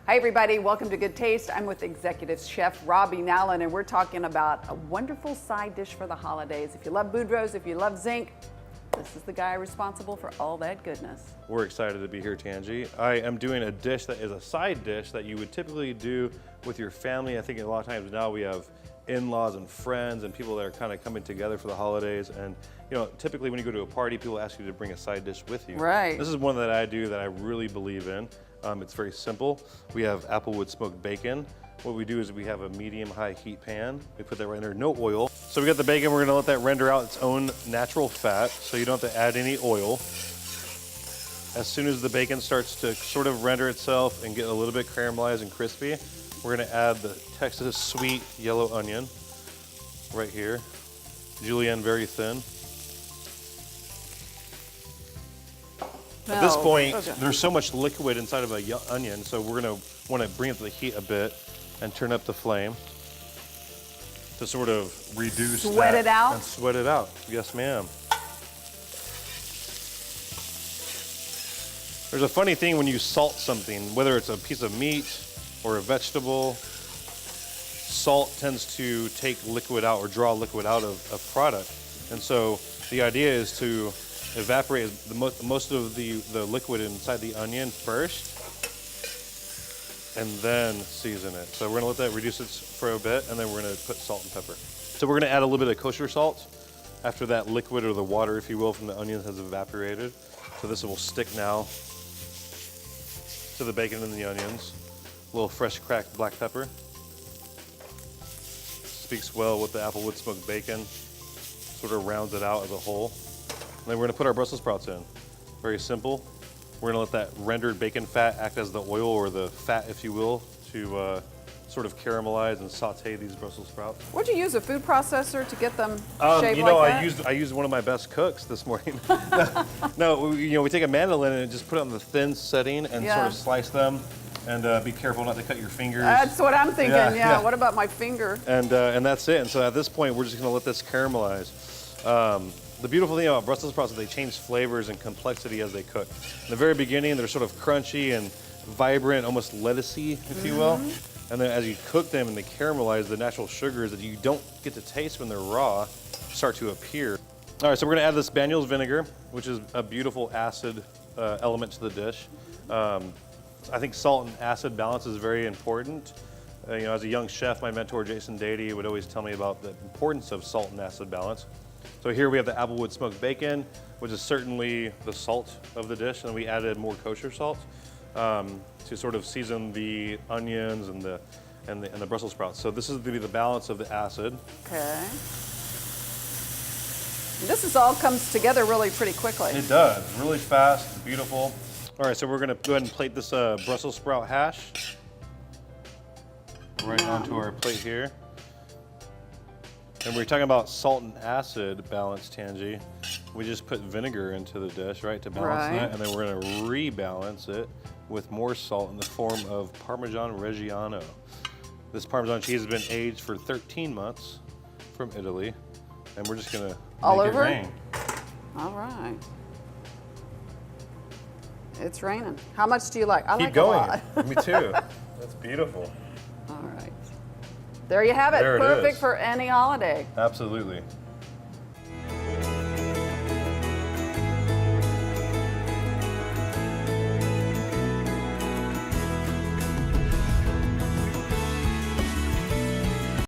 Hi everybody, welcome to Good Taste. I'm with Executive Chef Robbie Nallen, and we're talking about a wonderful side dish for the holidays. If you love Boudreaux's, if you love Zinc, this is the guy responsible for all that goodness. We're excited to be here, Tangi. I am doing a dish that is a side dish that you would typically do with your family. I think a lot of times now we have in-laws and friends and people that are kind of coming together for the holidays. And you know, typically when you go to a party, people ask you to bring a side dish with you. Right. This is one that I do that I really believe in. It's very simple. We have applewood smoked bacon. What we do is we have a medium-high heat pan. We put that right in there, no oil. So we got the bacon, we're gonna let that render out its own natural fat, so you don't have to add any oil. As soon as the bacon starts to sort of render itself and get a little bit caramelized and crispy, we're gonna add the Texas sweet yellow onion right here. Julienne very thin. At this point, there's so much liquid inside of an onion, so we're gonna wanna bring up the heat a bit and turn up the flame to sort of reduce Sweat it out? And sweat it out, yes ma'am. There's a funny thing when you salt something, whether it's a piece of meat or a vegetable, salt tends to take liquid out or draw liquid out of a product. And so the idea is to evaporate most of the liquid inside the onion first and then season it. So we're gonna let that reduce it for a bit and then we're gonna put salt and pepper. So we're gonna add a little bit of kosher salt after that liquid or the water, if you will, from the onions has evaporated. So this will stick now to the bacon and the onions. A little fresh cracked black pepper. Speaks well with the applewood smoked bacon. Sort of rounds it out as a whole. And then we're gonna put our Brussels sprouts in. Very simple. We're gonna let that rendered bacon fat act as the oil or the fat, if you will, to sort of caramelize and saute these Brussels sprouts. Would you use a food processor to get them shaved you know, like that? I used one of my best cooks this morning. No, you know, we take a mandolin and just put it on the thin setting and sort of slice them. And be careful not to cut your fingers. That's what I'm thinking, yeah. What about my finger? And that's it. And so at this point, we're just gonna let this caramelize. The beautiful thing about Brussels sprouts is they change flavors and complexity as they cook. In the very beginning, they're sort of crunchy and vibrant, almost lettucey, if you will. And then as you cook them and they caramelize, the natural sugars that you don't get to taste when they're raw start to appear. All right, so we're gonna add this Banyuls vinegar, which is a beautiful acid element to the dish. I think salt and acid balance is very important. You know, as a young chef, my mentor, Jason Dady, would always tell me about the importance of salt and acid balance. So here we have the applewood smoked bacon, which is certainly the salt of the dish, and we added more kosher salt to sort of season the onions and the Brussels sprouts. So this is going to be the balance of the acid. Okay. This all comes together really pretty quickly. It does, really fast, beautiful. All right, so we're gonna go ahead and plate this Brussels sprout hash right onto our plate here. And we're talking about salt and acid balance, Tangi. We just put vinegar into the dish, right, to balance that, and then we're gonna rebalance it with more salt in the form of Parmesan Reggiano. This Parmesan cheese has been aged for 13 months from Italy, and we're just gonna make it rain. All right. It's raining. How much do you like? I like going. a lot. Me too. That's beautiful. All right. There you have it. There it Perfect is. for any holiday. Absolutely.